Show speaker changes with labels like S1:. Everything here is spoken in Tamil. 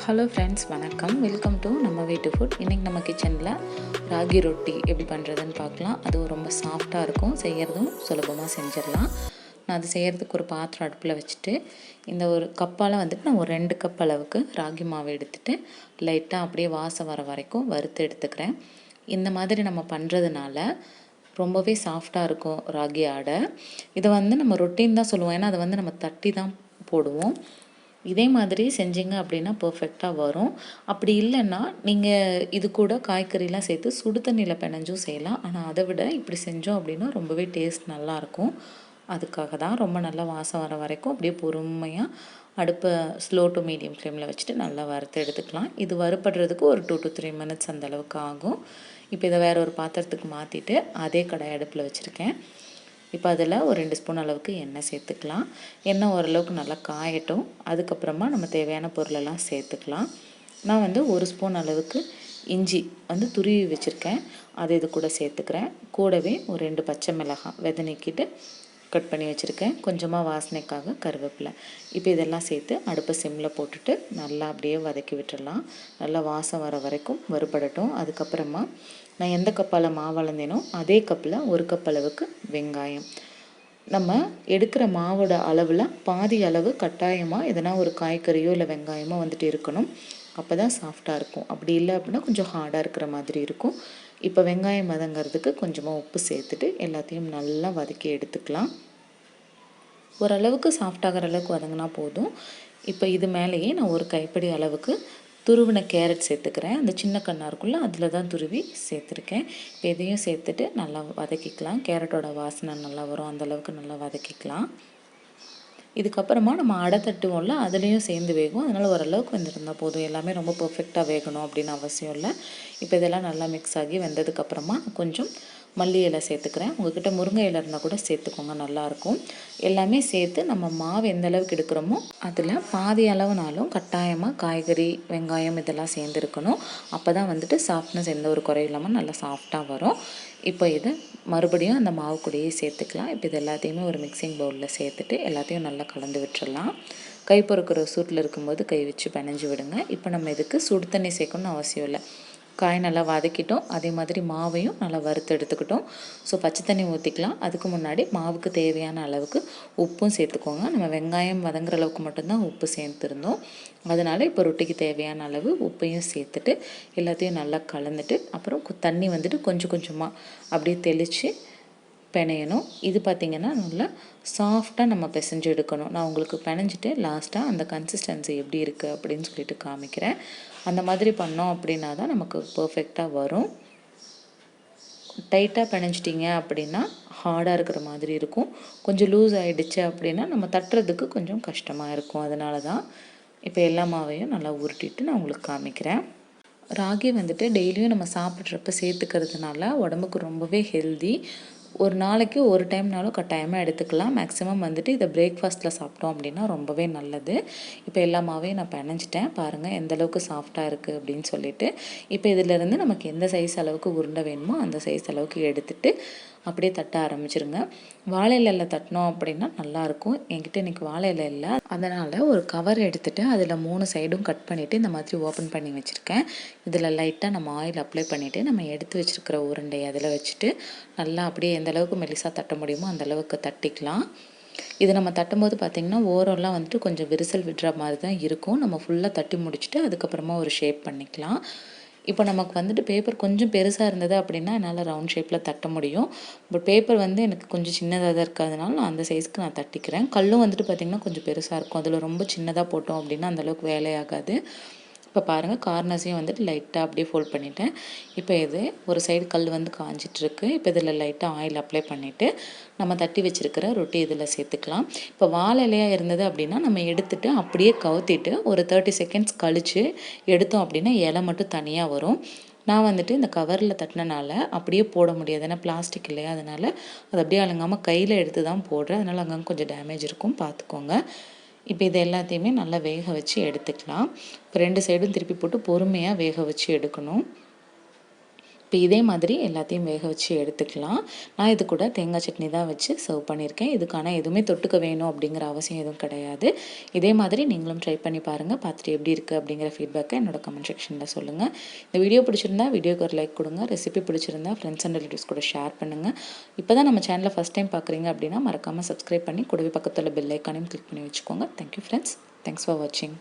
S1: ஹலோ ஃப்ரெண்ட்ஸ், வணக்கம். வெல்கம் டு நம்ம வீட்டு ஃபுட். இன்றைக்கி நம்ம கிச்சனில் ராகி ரொட்டி எப்படி பண்ணுறதுன்னு பார்க்கலாம். அதுவும் ரொம்ப சாஃப்டாக இருக்கும், செய்கிறதும் சுலபமாக செஞ்சிடலாம். நான் அது செய்கிறதுக்கு ஒரு பாத்திரம் அடுப்பில் வச்சுட்டு இந்த ஒரு கப்பால் வந்துட்டு நான் ஒரு 2 கப் அளவுக்கு ராகி மாவு எடுத்துகிட்டு லைட்டாக அப்படியே வாசம் வர வரைக்கும் வறுத்து எடுத்துக்கிறேன். இந்த மாதிரி நம்ம பண்ணுறதுனால ரொம்பவே சாஃப்டாக இருக்கும் ராகி ஆடை. இதை நம்ம ரொட்டின்னு தான் சொல்லுவோம், ஏன்னா அதை நம்ம தட்டி தான் போடுவோம். இதே மாதிரி செஞ்சிங்க அப்படின்னா பர்ஃபெக்டாக வரும். அப்படி இல்லைன்னா நீங்கள் இது கூட காய்கறிலாம் சேர்த்து சுடு தண்ணியில் பிணைஞ்சும் செய்யலாம். ஆனால் அதை விட இப்படி செஞ்சோம் அப்படின்னா ரொம்பவே டேஸ்ட் நல்லாயிருக்கும். அதுக்காக தான் ரொம்ப நல்லா வாசம் வர வரைக்கும் அப்படியே பொறுமையாக அடுப்பை ஸ்லோ டு மீடியம் ஃப்ளேமில் வச்சுட்டு நல்லா வறுத்து எடுத்துக்கலாம். இது வறுப்படுறதுக்கு ஒரு 2 to 3 minutes அந்த அளவுக்கு ஆகும். இப்போ இதை வேறு ஒரு பாத்திரத்துக்கு மாற்றிட்டு அதே கடாய் அடுப்பில் வச்சுருக்கேன். இப்போ அதில் ஒரு 2 ஸ்பூன் அளவுக்கு எண்ணெய் சேர்த்துக்கலாம். எண்ணெய் ஓரளவுக்கு நல்லா காயட்டும். அதுக்கப்புறமா நம்ம தேவையான பொருளெல்லாம் சேர்த்துக்கலாம். நான் 1 ஸ்பூன் அளவுக்கு இஞ்சி துருவி வச்சுருக்கேன், அதை இது கூட சேர்த்துக்கிறேன். கூடவே ஒரு 2 பச்சை மிளகாய் விதை நீக்கிட்டு கட் பண்ணி வச்சுருக்கேன். கொஞ்சமாக வாசனைக்காக கருவேப்பிலை. இப்போ இதெல்லாம் சேர்த்து அடுப்பை சிம்மில் போட்டுட்டு நல்லா அப்படியே வதக்கி விட்டுடலாம். நல்லா வாசம் வர வரைக்கும் வறுபடட்டும். அதுக்கப்புறமா நான் எந்த கப்பால் மாவு அளந்தேனோ அதே கப்பில் 1 கப் அளவுக்கு வெங்காயம். நம்ம எடுக்கிற மாவோட அளவில் பாதி அளவு கட்டாயமாக எதனா ஒரு காய்கறியோ இல்லை வெங்காயமோ இருக்கணும். அப்போ தான் சாஃப்டாக இருக்கும். அப்படி இல்லை அப்படின்னா கொஞ்சம் ஹார்டாக இருக்கிற மாதிரி இருக்கும். இப்போ வெங்காயம் வதங்கிறதுக்கு கொஞ்சமாக உப்பு சேர்த்துட்டு எல்லாத்தையும் நல்லா வதக்கி எடுத்துக்கலாம். ஓரளவுக்கு சாஃப்டாகிற அளவுக்கு வதங்கினா போதும். இப்போ இது மேலேயே நான் ஒரு கைப்பிடி அளவுக்கு துருவின கேரட் சேர்த்துக்கிறேன். அந்த சின்ன கண்ணா இருக்குல்ல, அதில் தான் துருவி சேர்த்துருக்கேன். இப்போ இதையும் சேர்த்துட்டு நல்லா வதக்கிக்கலாம். கேரட்டோட வாசனை நல்லா வரும், அந்தளவுக்கு நல்லா வதக்கிக்கலாம். இதுக்கப்புறமா நம்ம அடை தட்டுவோம்ல, அதுலேயும் சேர்ந்து வேகும். அதனால் ஓரளவுக்கு வெந்திருந்தால் போதும். எல்லாமே ரொம்ப பர்ஃபெக்டாக வேகணும் அப்படின்னு அவசியம் இல்லை. இப்போ இதெல்லாம் நல்லா மிக்ஸ் ஆகி வெந்ததுக்கப்புறமா கொஞ்சம் மல்லி இலை சேர்த்துக்கிறேன். உங்கள்கிட்ட முருங்கை இலை இருந்தால் கூட சேர்த்துக்கோங்க, நல்லாயிருக்கும். எல்லாமே சேர்த்து நம்ம மாவு எந்த அளவுக்கு எடுக்கிறோமோ அதில் பாதி அளவுனாலும் கட்டாயமாக காய்கறி வெங்காயம் இதெல்லாம் சேர்ந்துருக்கணும். அப்போ தான் சாஃப்ட்னஸ் எந்த ஒரு குறையும் இல்லாமல் நல்லா சாஃப்டாக வரும். இப்போ இதை மறுபடியும் அந்த மாவு கூடயே சேர்த்துக்கலாம். இப்போ இது எல்லாத்தையுமே ஒரு மிக்சிங் பவுலில் சேர்த்துட்டு எல்லாத்தையும் நல்லா கலந்து விட்டுறலாம். கை பொறுக்கிற சூட்டில் இருக்கும்போது கை வச்சு பிணைஞ்சு விடுங்க. இப்போ நம்ம இதுக்கு சுடு தண்ணி சேர்க்கணும்னு அவசியம் இல்லை. காய் நல்லா வதக்கிட்டோம், அதே மாதிரி மாவையும் நல்லா வறுத்து எடுத்துக்கிட்டோம். ஸோ பச்சை தண்ணி ஊற்றிக்கலாம். அதுக்கு முன்னாடி மாவுக்கு தேவையான அளவுக்கு உப்பும் சேர்த்துக்கோங்க. நம்ம வெங்காயம் வதங்குற அளவுக்கு மட்டும்தான் உப்பு சேர்த்துருந்தோம். அதனால் இப்போ ரொட்டிக்கு தேவையான அளவு உப்பையும் சேர்த்துட்டு எல்லாத்தையும் நல்லா கலந்துட்டு அப்புறம் தண்ணி கொஞ்சம் கொஞ்சமாக அப்படியே தெளித்து பிணையணும். இது பார்த்திங்கன்னா நல்லா சாஃப்டாக நம்ம பிசைஞ்சு எடுக்கணும். நான் உங்களுக்கு பிணைஞ்சிட்டு லாஸ்ட்டாக அந்த கன்சிஸ்டன்சி எப்படி இருக்குது அப்படின்னு சொல்லிட்டு காமிக்கிறேன். அந்த மாதிரி பண்ணோம் அப்படின்னா தான் நமக்கு பர்ஃபெக்டாக வரும். டைட்டாக பிணைஞ்சிட்டிங்க அப்படின்னா ஹார்டாக இருக்கிற மாதிரி இருக்கும். கொஞ்சம் லூஸ் ஆகிடுச்சு அப்படின்னா நம்ம தட்டுறதுக்கு கொஞ்சம் கஷ்டமாக இருக்கும். அதனால தான் இப்போ எல்லா மாவையும் நல்லா உருட்டிட்டு நான் உங்களுக்கு காமிக்கிறேன். ராகி டெய்லியும் நம்ம சாப்பிட்றப்ப சேர்த்துக்கிறதுனால உடம்புக்கு ரொம்பவே ஹெல்தி. ஒரு நாளைக்கு ஒரு டைம்னாலும் கட்டாயமாக எடுத்துக்கலாம். மேக்ஸிமம் இதை பிரேக்ஃபாஸ்ட்டில் சாப்பிட்டோம் அப்படின்னா ரொம்பவே நல்லது. இப்போ எல்லா மாவையும் நான் பிணைஞ்சிட்டேன். பாருங்கள் எந்த அளவுக்கு சாஃப்டாக இருக்குது அப்படின்னு சொல்லிட்டு. இப்போ இதிலேருந்து நமக்கு எந்த சைஸ் அளவுக்கு உருண்டை வேணுமோ அந்த சைஸ் அளவுக்கு எடுத்துகிட்டு அப்படியே தட்ட ஆரம்பிச்சிருங்க. வாழை இலையில் தட்டினோம் அப்படின்னா நல்லாயிருக்கும். என்கிட்ட இன்றைக்கி வாழை இலை இல்லை, அதனால் ஒரு கவர் எடுத்துகிட்டு அதில் 3 சைடும் கட் பண்ணிவிட்டு இந்த மாதிரி ஓப்பன் பண்ணி வச்சுருக்கேன். இதில் லைட்டாக நம்ம ஆயில் அப்ளை பண்ணிவிட்டு நம்ம எடுத்து வச்சுருக்கிற உருண்டையை அதில் வச்சுட்டு நல்லா அப்படியே எந்த அளவுக்கு மெலிசாக தட்ட முடியுமோ அந்தளவுக்கு தட்டிக்கலாம். இது நம்ம தட்டும்போது பார்த்திங்கன்னா ஓரம்லாம் கொஞ்சம் விரிசல் விடுற மாதிரி தான் இருக்கும். நம்ம ஃபுல்லாக தட்டி முடிச்சுட்டு அதுக்கப்புறமா ஒரு ஷேப் பண்ணிக்கலாம். இப்போ நமக்கு பேப்பர் கொஞ்சம் பெருசாக இருந்தது அப்படின்னா என்னால் ரவுண்ட் ஷேப்பில் தட்ட முடியும். பட் பேப்பர் எனக்கு கொஞ்சம் சின்னதாக தான் இருக்கிறதுனால நான் அந்த சைஸ்க்கு நான் தட்டிக்கிறேன். கல்லும் பார்த்திங்கன்னா கொஞ்சம் பெருசாக இருக்கும். அதில் ரொம்ப சின்னதாக போட்டோம் அப்படின்னா அந்தளவுக்கு வேலையாகாது. இப்போ பாருங்கள், கார்னர்ஸையும் லைட்டாக அப்படியே ஃபோல்ட் பண்ணிவிட்டேன். இப்போ இது ஒரு சைடு கல் காஞ்சிட்ருக்கு. இப்போ இதில் லைட்டாக ஆயில் அப்ளை பண்ணிவிட்டு நம்ம தட்டி வச்சுருக்கிற ரொட்டி இதில் சேர்த்துக்கலாம். இப்போ வாழை இலையாக இருந்தது அப்படின்னா நம்ம எடுத்துகிட்டு அப்படியே கவுத்திட்டு ஒரு 30 செகண்ட்ஸ் கழித்து எடுத்தோம் அப்படின்னா இலை மட்டும் தனியாக வரும். நான் இந்த கவரில் தட்டினனால அப்படியே போட முடியாது, ஏன்னா பிளாஸ்டிக் இல்லையா, அதனால் அது அப்படியே அலங்காமல் கையில் எடுத்து தான் போடுறேன். அதனால் அங்கங்கே கொஞ்சம் டேமேஜ் இருக்கும், பார்த்துக்கோங்க. இப்போ இது எல்லாத்தையுமே நல்லா வேக வச்சு எடுத்துக்கலாம். இப்போ 2 சைடும் திருப்பி போட்டு பொறுமையாக வேக வச்சு எடுக்கணும். இப்போ இதே மாதிரி எல்லாத்தையும் வேக வச்சு எடுத்துக்கலாம். நான் இது கூட தேங்காய் சட்னி தான் வச்சு சர்வ் பண்ணியிருக்கேன். இதுக்கான எதுவுமே தொட்டுக்க வேணும் அப்படிங்கிற அவசியம் எதுவும் கிடையாது. இதே மாதிரி நீங்களும் ட்ரை பண்ணி பாருங்கள். பார்த்துட்டு எப்படி இருக்குது அப்படிங்கிற ஃபீட்பேக்கை என்னோட கமெண்ட் செக்ஷனில் சொல்லுங்கள். இந்த வீடியோ பிடிச்சிருந்தா வீடியோக்கு ஒரு லைக் கொடுங்க. ரெசிபி பிடிச்சிருந்தா ஃப்ரெண்ட்ஸ் அண்ட் ரிலேட்டிவ்ஸ் கூட ஷேர் பண்ணுங்கள். இப்போ தான் நம்ம சேனலை ஃபஸ்ட் டைம் பார்க்குறீங்க அப்படின்னா மறக்காமல் சப்ஸ்கிரைப் பண்ணி கூடவே பக்கத்தில் பெல் ஐக்கானையும் கிளிக் பண்ணி வச்சுக்கோங்க. Thank you friends. தேங்க்ஸ் ஃபார் வாட்சிங்.